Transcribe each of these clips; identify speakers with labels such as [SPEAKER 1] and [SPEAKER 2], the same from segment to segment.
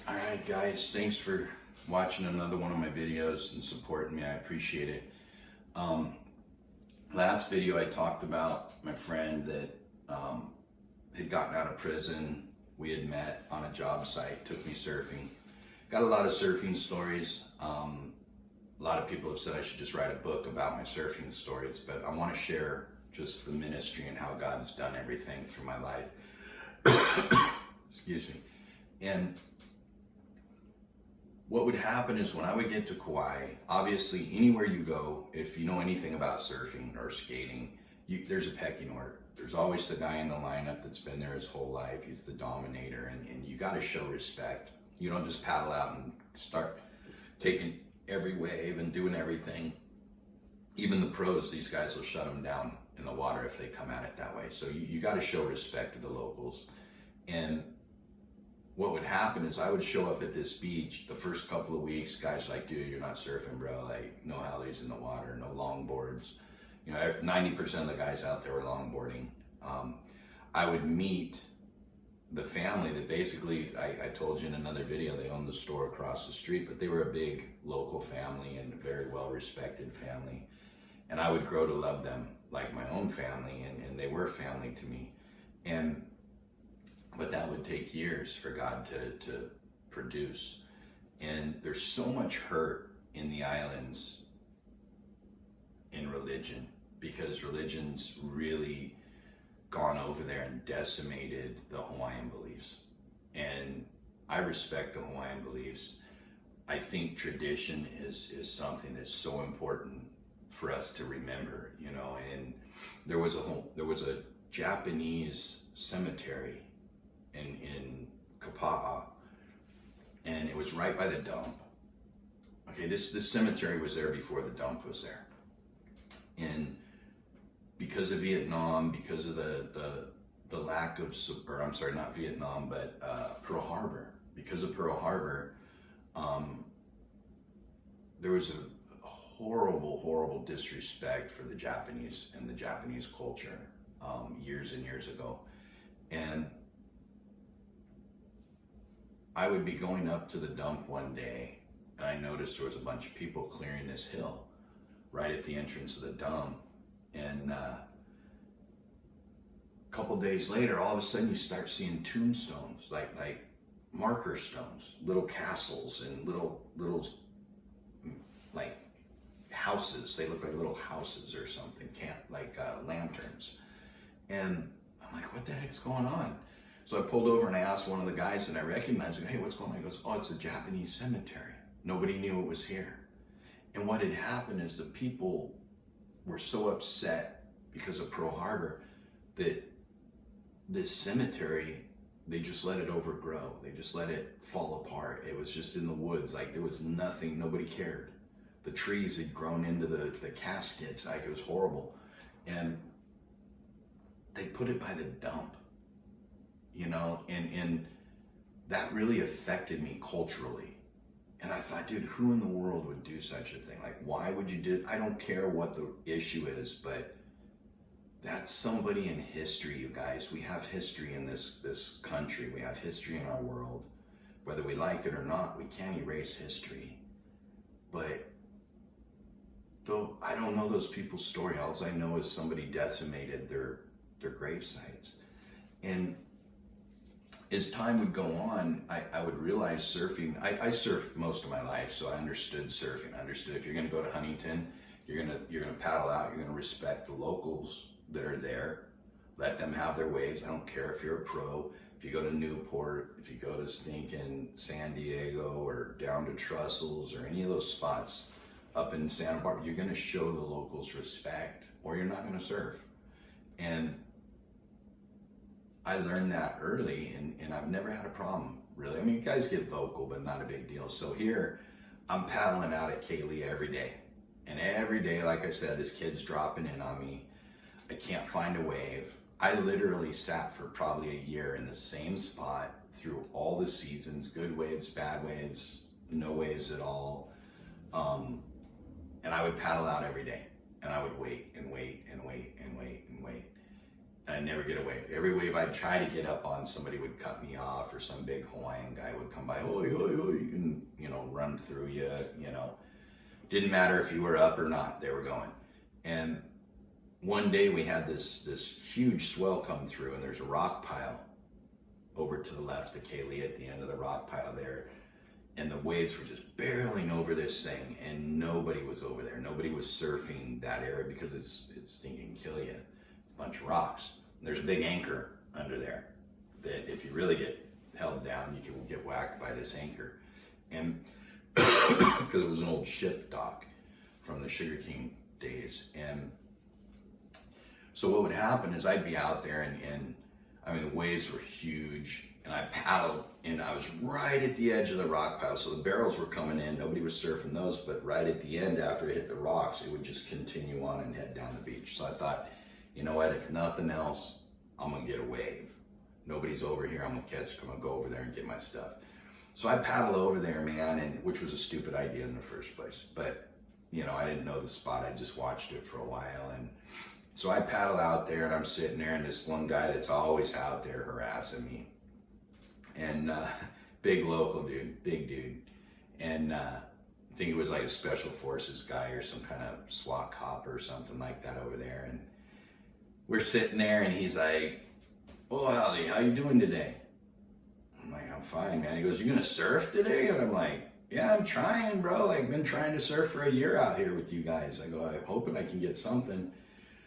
[SPEAKER 1] All right, guys, thanks for watching another one of my videos and supporting me. I appreciate it. Last video I talked about my friend that had gotten out of prison. We had met on a job site, took me surfing. Got a lot of surfing stories. A lot of people have said I should just write a book about my surfing stories, but I want to share just the ministry and how God's done everything through my life. Excuse me. And what would happen is when I would get to Kauai, obviously anywhere you go, if you know anything about surfing or skating, there's a pecking order. There's always the guy in the lineup that's been there his whole life. He's the dominator, and you got to show respect. You don't just paddle out and start taking every wave and doing everything. Even the pros, these guys will shut them down in the water if they come at it that way. So you got to show respect to the locals. And what would happen is I would show up at this beach the first couple of weeks. Guys like, dude, you're not surfing, bro. Like, no halis in the water, no longboards. You know, 90% of the guys out there were longboarding. I would meet the family that basically, I told you in another video, they owned the store across the street, but they were a big local family and a very well-respected family. And I would grow to love them like my own family, and they were family to me. But that would take years for God to produce. And there's so much hurt in the islands in religion, because religion's really gone over there and decimated the Hawaiian beliefs. And I respect the Hawaiian beliefs. I think tradition is something that's so important for us to remember, you know. And there was a Japanese cemetery in Kapa'a, and it was right by the dump. Okay, this cemetery was there before the dump was there. And because of Vietnam, because of the lack of, or I'm sorry, not Vietnam, but Pearl Harbor. Because of Pearl Harbor, there was a horrible disrespect for the Japanese and the Japanese culture years and years ago. And I would be going up to the dump one day, and I noticed there was a bunch of people clearing this hill right at the entrance of the dump. And a couple days later, all of a sudden you start seeing tombstones, like marker stones, little castles and little like houses. They look like little houses or something, lanterns. And I'm like, what the heck's going on? So I pulled over and I asked one of the guys that I recognized, hey, what's going on? He goes, oh, it's a Japanese cemetery. Nobody knew it was here. And what had happened is the people were so upset because of Pearl Harbor that this cemetery, they just let it overgrow. They just let it fall apart. It was just in the woods. Like, there was nothing, nobody cared. The trees had grown into the caskets. Like, it was horrible. And they put it by the dump. You know, and that really affected me culturally. And I thought, dude, who in the world would do such a thing? Like, why would you do, I don't care what the issue is, but that's somebody in history, you guys. We have history in this country. We have history in our world. Whether we like it or not, we can't erase history. But though I don't know those people's story, all I know is somebody decimated their grave sites. And as time would go on, I would realize surfing, I surfed most of my life, so I understood surfing. I understood if you're gonna go to Huntington, you're gonna paddle out, you're gonna respect the locals that are there, let them have their waves. I don't care if you're a pro, if you go to Newport, if you go to stinking San Diego or down to Trussell's or any of those spots up in Santa Barbara, you're gonna show the locals respect or you're not gonna surf. And I learned that early, and I've never had a problem, really. I mean, guys get vocal, but not a big deal. So here, I'm paddling out at Kaylee every day. And every day, like I said, this kid's dropping in on me. I can't find a wave. I literally sat for probably a year in the same spot through all the seasons, good waves, bad waves, no waves at all. And I would paddle out every day, and I would wait and wait and wait and wait and wait. and I never get a wave. Every wave I'd try to get up on, somebody would cut me off, or some big Hawaiian guy would come by, hoi, hoi, hoi, and, you know, run through you, you know. Didn't matter if you were up or not, they were going. And one day we had this huge swell come through, and there's a rock pile over to the left of Kaylee at the end of the rock pile there. And the waves were just barreling over this thing, and nobody was over there. Nobody was surfing that area because it's stinking kill you. It's a bunch of rocks. And there's a big anchor under there that if you really get held down, you can get whacked by this anchor. And because it was an old ship dock from the Sugar King days. And so what would happen is I'd be out there, and I mean, the waves were huge, and I paddled, and I was right at the edge of the rock pile. So the barrels were coming in, nobody was surfing those, but right at the end, after it hit the rocks, it would just continue on and head down the beach. So I thought, you know what, if nothing else, I'm gonna get a wave. Nobody's over here, I'm gonna go over there and get my stuff. So I paddled over there, man, and which was a stupid idea in the first place. But, you know, I didn't know the spot, I just watched it for a while. And so I paddle out there, and I'm sitting there, and this one guy that's always out there harassing me. And big local dude, big dude. And I think he was like a special forces guy or some kind of SWAT cop or something like that over there. And we're sitting there, and he's like, "Oh, Howdy, how you doing today?" I'm like, "I'm fine, man." He goes, "You gonna surf today?" And I'm like, "Yeah, I'm trying, bro. Like, been trying to surf for a year out here with you guys." I go, "I'm hoping I can get something."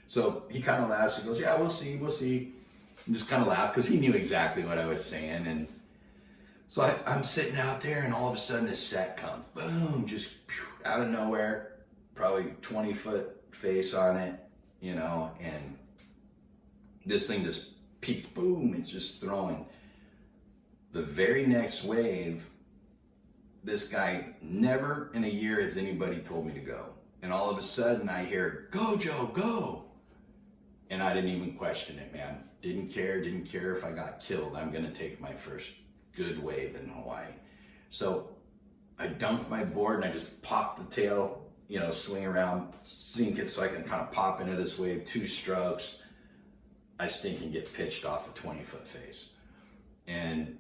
[SPEAKER 1] So he kind of laughs. He goes, "Yeah, we'll see, we'll see." And just kind of laughed because he knew exactly what I was saying. And so I'm sitting out there, and all of a sudden this set comes, boom, just out of nowhere, probably 20-foot face on it, you know, and this thing just peaked, boom, it's just throwing. The very next wave, this guy, never in a year has anybody told me to go. And all of a sudden I hear, "Go, Joe, go." And I didn't even question it, man. Didn't care if I got killed. I'm gonna take my first good wave in Hawaii. So I dunked my board, and I just popped the tail, you know, swing around, sink it so I can kind of pop into this wave, 2 strokes. I stink and get pitched off a 20-foot face. And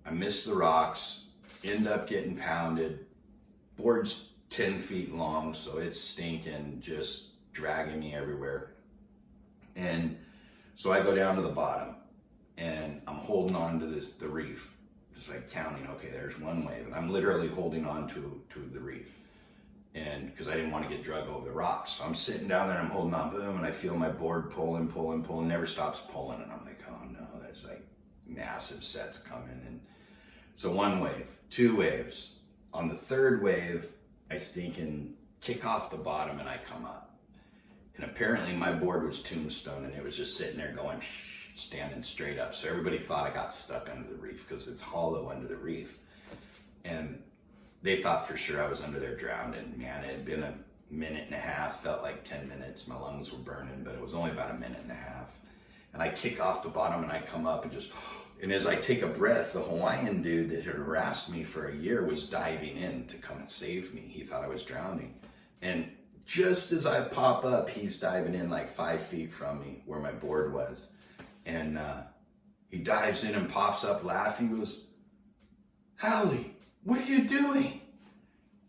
[SPEAKER 1] I miss the rocks, end up getting pounded. Board's 10 feet long, so it's stinking, just dragging me everywhere. And so I go down to the bottom, and I'm holding on to the reef, just like counting, okay, there's one wave, and I'm literally holding on to the reef. And because I didn't want to get dragged over the rocks. So I'm sitting down there, and I'm holding on, boom, and I feel my board pulling, never stops pulling. And I'm like, oh no, there's like massive sets coming. And so 1 wave, 2 waves. On the 3rd wave, I stink and kick off the bottom, and I come up. And apparently my board was tombstone, and it was just sitting there going, standing straight up. So everybody thought I got stuck under the reef because it's hollow under the reef. And they thought for sure I was under there drowned. And man, it had been a minute and a half, felt like 10 minutes. My lungs were burning, but it was only about a minute and a half. And I kick off the bottom, and I come up and just, and as I take a breath, the Hawaiian dude that had harassed me for a year was diving in to come and save me. He thought I was drowning. And just as I pop up, he's diving in like 5 feet from me where my board was. And he dives in and pops up laughing. He goes, "Hallie, what are you doing?"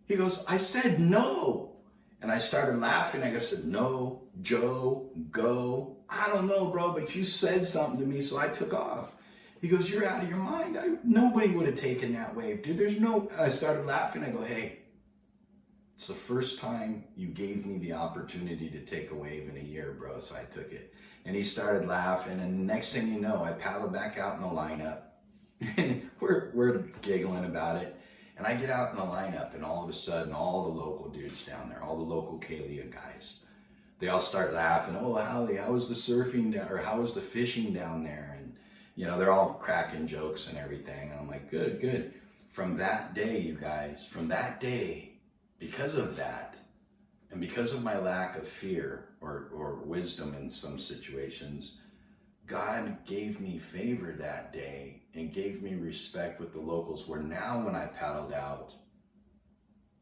[SPEAKER 1] He goes, "I said no." And I started laughing. I said, "No, Joe, go." "I don't know, bro, but you said something to me, so I took off." He goes, "You're out of your mind. Nobody would have taken that wave, dude. There's no..." I started laughing. I go, "Hey, it's the first time you gave me the opportunity to take a wave in a year, bro," so I took it. And he started laughing, and the next thing you know, I paddled back out in the lineup, and we're giggling about it. And I get out in the lineup, and all of a sudden, all the local dudes down there, all the local Kalia guys, they all start laughing. "Oh, Hallie, how was the surfing down, or how was the fishing down there?" And, you know, they're all cracking jokes and everything. And I'm like, good, good. From that day, you guys, from that day, because of that, and because of my lack of fear or wisdom in some situations, God gave me favor that day and gave me respect with the locals, where now when I paddled out,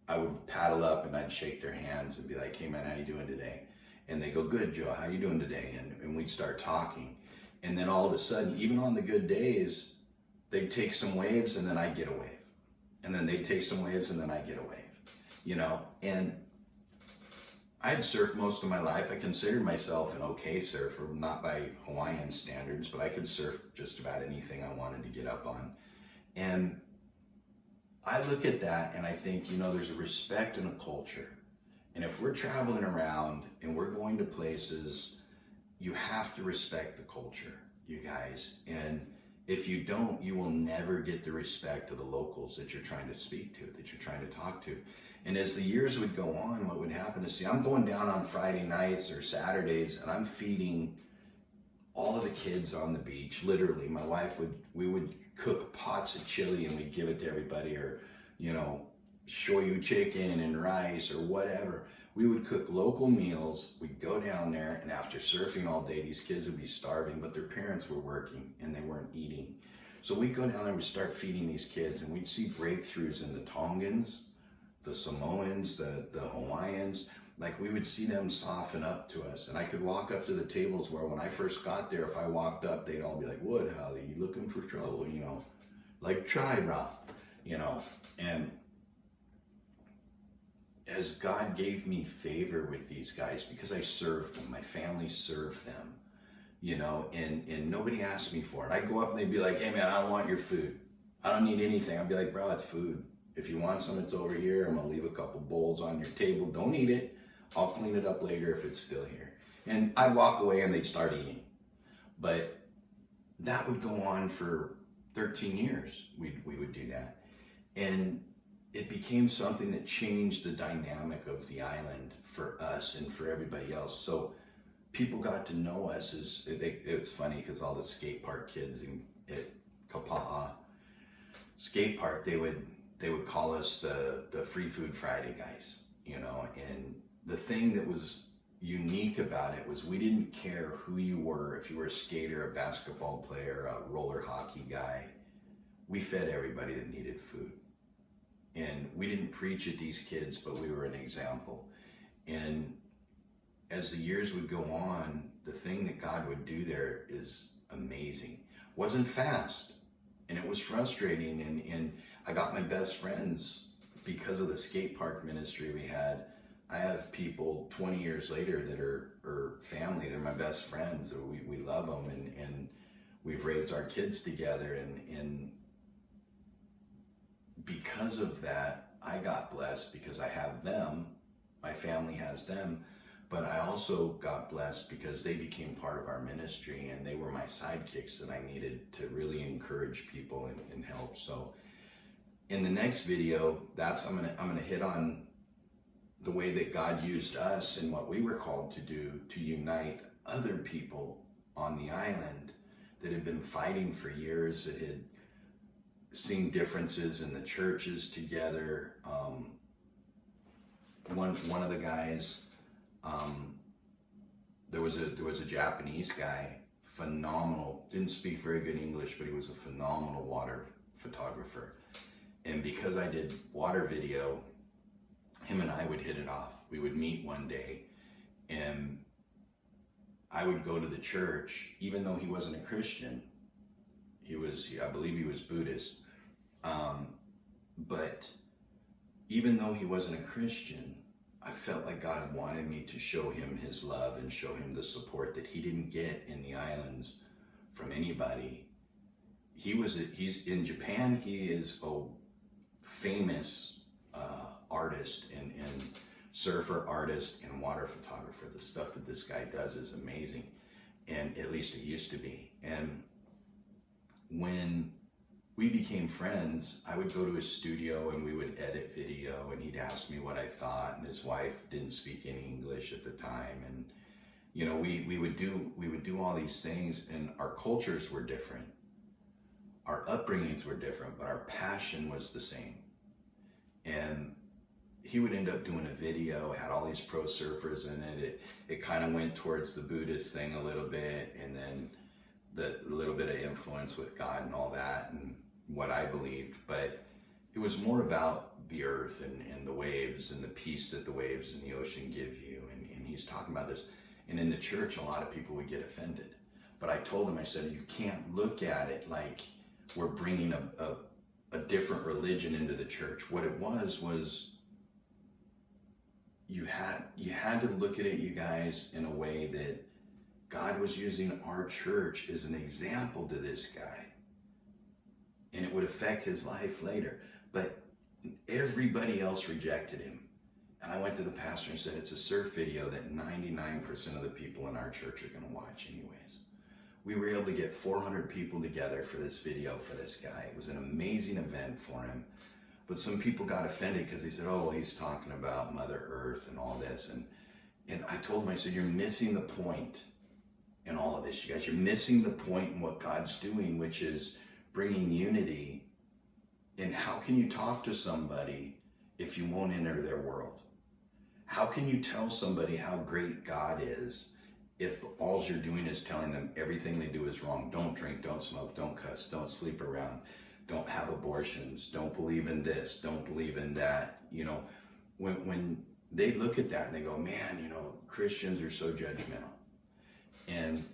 [SPEAKER 1] I would paddle up and I'd shake their hands and be like, "Hey man, how you doing today?" And they go, "Good, Joe, how you doing today?" And we'd start talking. And then all of a sudden, even on the good days, they'd take some waves and then I'd get a wave. And then they'd take some waves and then I'd get a wave, you know? And I'd surfed most of my life. I considered myself an okay surfer, not by Hawaiian standards, but I could surf just about anything I wanted to get up on. And I look at that and I think, you know, there's a respect and a culture. And if we're traveling around and we're going to places, you have to respect the culture, you guys. And if you don't, you will never get the respect of the locals that you're trying to speak to, that you're trying to talk to. And as the years would go on, what would happen is, see, I'm going down on Friday nights or Saturdays and I'm feeding all of the kids on the beach. Literally, my wife we would cook pots of chili and we'd give it to everybody, or, you know, shoyu chicken and rice or whatever. We would cook local meals. We'd go down there, and after surfing all day, these kids would be starving, but their parents were working and they weren't eating. So we'd go down there, we'd start feeding these kids, and we'd see breakthroughs in the Tongans, the Samoans, the Hawaiians. Like, we would see them soften up to us. And I could walk up to the tables where when I first got there, if I walked up, they'd all be like, "Woodhalley, you looking for trouble?" You know, like, "Try, bro," you know. And as God gave me favor with these guys, because I served them, my family served them, you know, and nobody asked me for it. I'd go up and they'd be like, "Hey man, I don't want your food. I don't need anything." I'd be like, "Bro, it's food. If you want some, it's over here. I'm gonna leave a couple bowls on your table. Don't eat it. I'll clean it up later if it's still here." And I'd walk away and they'd start eating. But that would go on for 13 years. We would do that. And it became something that changed the dynamic of the island for us and for everybody else. So people got to know us as, it's funny because all the skate park kids at Kapa'a skate park, they would call us the Free Food Friday guys, you know. And the thing that was unique about it was we didn't care who you were, if you were a skater, a basketball player, a roller hockey guy. We fed everybody that needed food. And we didn't preach at these kids, but we were an example. And as the years would go on, the thing that God would do there is amazing. Wasn't fast, and it was frustrating. And I got my best friends because of the skate park ministry we had. I have people 20 years later that are family. They're my best friends. We love them, and we've raised our kids together. And because of that, I got blessed because I have them. My family has them. But I also got blessed because they became part of our ministry, and they were my sidekicks that I needed to really encourage people and help. So in the next video, I'm gonna hit on the way that God used us and what we were called to do to unite other people on the island that had been fighting for years, that had seen differences in the churches together. One of the guys, there was a Japanese guy, phenomenal, didn't speak very good English, but he was a phenomenal water photographer. And because I did water video, him and I would hit it off. We would meet one day, and I would go to the church, even though he wasn't a Christian. I believe he was Buddhist. But even though he wasn't a Christian, I felt like God wanted me to show him his love and show him the support that he didn't get in the islands from anybody. He's in Japan. He is a famous artist and surfer artist and water photographer. The stuff that this guy does is amazing, and at least it used to be. And when we became friends, I would go to his studio and we would edit video, and he'd ask me what I thought, and his wife didn't speak any English at the time. And you know, we would do all these things, and our cultures were different. Our upbringings were different, but our passion was the same. And he would end up doing a video, had all these pro surfers in it. It kind of went towards the Buddhist thing a little bit, and then the little bit of influence with God and all that and what I believed. But it was more about the earth and the waves and the peace that the waves and the ocean give you. And he's talking about this. And in the church, a lot of people would get offended. But I told him, I said, you can't look at it like we're bringing a different religion into the church. What it was you had to look at it, you guys, in a way that God was using our church as an example to this guy. And it would affect his life later. But everybody else rejected him. And I went to the pastor and said, it's a surf video that 99% of the people in our church are going to watch anyways. We were able to get 400 people together for this video for this guy. It was an amazing event for him. But some people got offended because they said, oh, well, he's talking about Mother Earth and all this. And I told him, I said, you're missing the point in all of this, you guys. You're missing the point in what God's doing, which is bringing unity. And how can you talk to somebody if you won't enter their world? How can you tell somebody how great God is if all you're doing is telling them everything they do is wrong? Don't drink, don't smoke, don't cuss, don't sleep around, don't have abortions, don't believe in this, don't believe in that. You know, when they look at that and they go, man, you know, Christians are so judgmental. And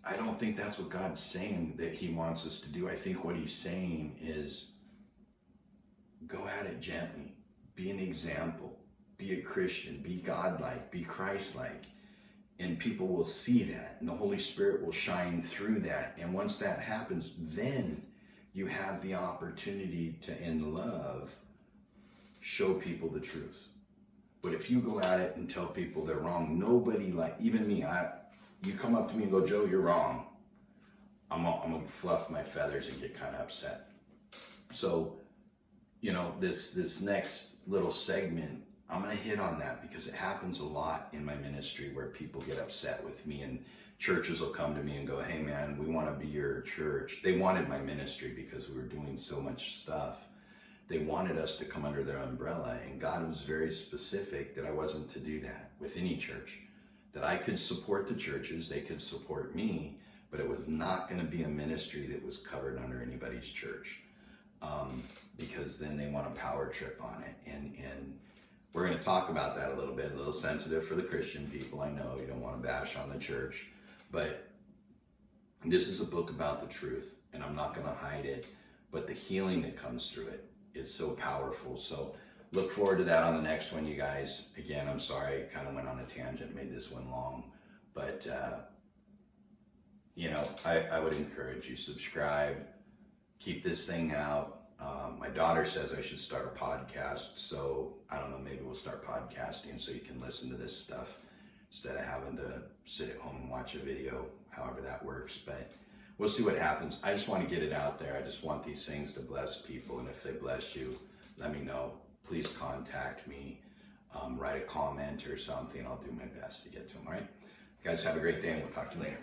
[SPEAKER 1] I don't think that's what God's saying that he wants us to do. I think what he's saying is go at it gently, be an example, be a Christian, be God-like, be Christ-like. And people will see that, and the Holy Spirit will shine through that. And once that happens, then you have the opportunity to, in love, show people the truth. But if you go at it and tell people they're wrong, nobody, like, even me, you come up to me and go, Joe, you're wrong. I'm gonna fluff my feathers and get kind of upset. So, you know, this next little segment, I'm going to hit on that because it happens a lot in my ministry where people get upset with me, and churches will come to me and go, hey man, we want to be your church. They wanted my ministry because we were doing so much stuff. They wanted us to come under their umbrella, and God was very specific that I wasn't to do that with any church, that I could support the churches, they could support me, but it was not going to be a ministry that was covered under anybody's church, because then they want a power trip on it. And we're going to talk about that a little sensitive for the Christian people. I know you don't want to bash on the church, but this is a book about the truth, and I'm not going to hide it, but the healing that comes through it is so powerful. So look forward to that on the next one, you guys. Again, I'm sorry, I kind of went on a tangent, made this one long, but you know, I would encourage you, subscribe, keep this thing out. My daughter says I should start a podcast, so I don't know, maybe we'll start podcasting so you can listen to this stuff instead of having to sit at home and watch a video, however that works. But we'll see what happens. I just want to get it out there. I just want these things to bless people, and if they bless you, let me know. Please contact me, write a comment or something. I'll do my best to get to them, all right? You guys have a great day, and we'll talk to you later.